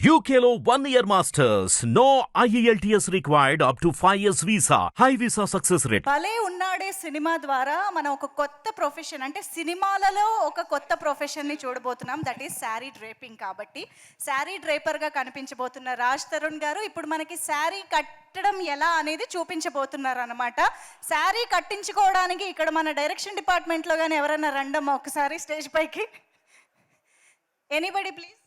UKLO 1 year masters. No IELTS required up to 5 years visa. High visa success rate. భలే ఉన్నాడే cinema ద్వారా మనం ఒక కొత్త ప్రొఫెషన్ అంటే సినిమాలలో ఒక కొత్త ప్రొఫెషన్ని చూడబోతున్నాం. That is sari draping. కాబట్టి శారీ డ్రేపర్గా కనిపించబోతున్న రాజ్ తరుణ్ గారు ఇప్పుడు మనకి శారీ కట్టడం ఎలా అనేది చూపించబోతున్నారు అనమాట. శారీ కట్టించుకోవడానికి ఇక్కడ మన డైరెక్షన్ డిపార్ట్మెంట్లో కానీ ఎవరైనా రండమ్మా ఒకసారి స్టేజ్ పైకి. Anybody please.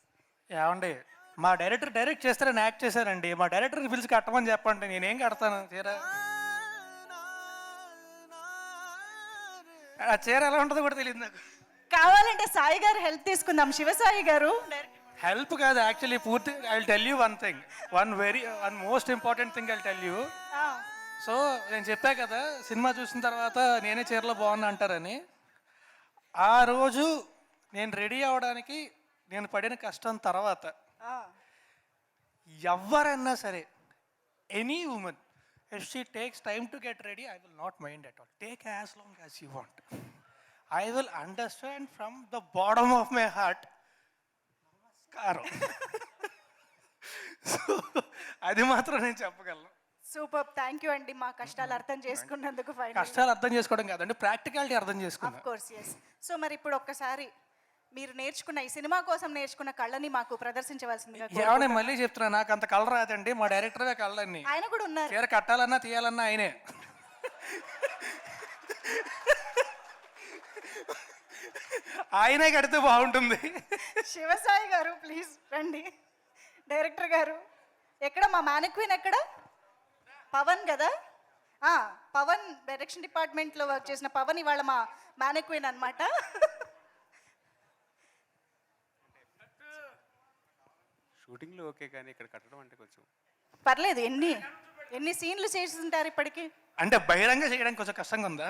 ఏమండి, మా డైరెక్టర్ డైరెక్ట్ చేస్తారని యాక్ట్ చేశారండి. మా డైరెక్టర్ని పిలిచి కట్టమని చెప్పండి, నేనేం కడతాను చీర. ఆ చీర ఎలా ఉంటుందో కూడా తెలియదు నాకు. కావాలంటే సాయి గారు హెల్ప్ తీసుకుందాం. శివసాయి గారు హెల్ప్ కాదు, యాక్చువల్లీ పూర్తి. I will tell you one thing, one most important thing I will tell you. So నేను చెప్పా కదా, సినిమా చూసిన తర్వాత నేనే చీరలో బాగున్నా అంటారని. ఆ రోజు నేను రెడీ అవ్వడానికి నేను పడిన కష్టం తర్వాత ఎవరన్నా సరే, any women, if she takes time to get ready, I will not mind at all. Take as long as you want. I will understand from the bottom of my heart. నమస్కారం. So అది మాత్రం నేను చెప్పగలను. Super, thank you అండి మా కష్టాలు అర్థం చేసుకున్నందుకు. కష్టాలు అర్థం చేసుకోవడం కాదండి, ప్రాక్టికాలిటీ అర్థం చేసుకున్నాం. Of course, yes. సో మరి ఇప్పుడు ఒక్కసారి మీరు నేర్చుకున్న ఈ సినిమా కోసం నేర్చుకున్న కళ్ళని మాకు ప్రదర్శించవలసిందిగా. ఏమన్నా మళ్ళీ చెప్తున్నా, నాకు అంత కళ రాదండి. మా డైరెక్టరే కళ్ళని. ఆయన కూడా ఉన్నారు. చీర కట్టాలన్నా తీయాలన్నా ఆయనే. ఆయనే కడితే బాగుంటుంది. శివసాయి గారు ప్లీజ్ రండి. డైరెక్టర్ గారు ఎక్కడ? మా మ్యానిక్వీన్ ఎక్కడ? పవన్ కదా. పవన్ డైరెక్షన్ డిపార్ట్మెంట్లో వర్క్ చేసిన పవన్ ఇవాళ మా మ్యానిక్వీన్ అనమాట. షూటింగ్లో ఓకే, కానీ ఇక్కడ కట్టడం అంటే కొంచెం పర్లేదు. ఎన్ని సీన్లు చేసి ఉంటారు ఇప్పటికి? అంటే బహిరంగ చేయడానికి కొంచెం కష్టంగా ఉందా?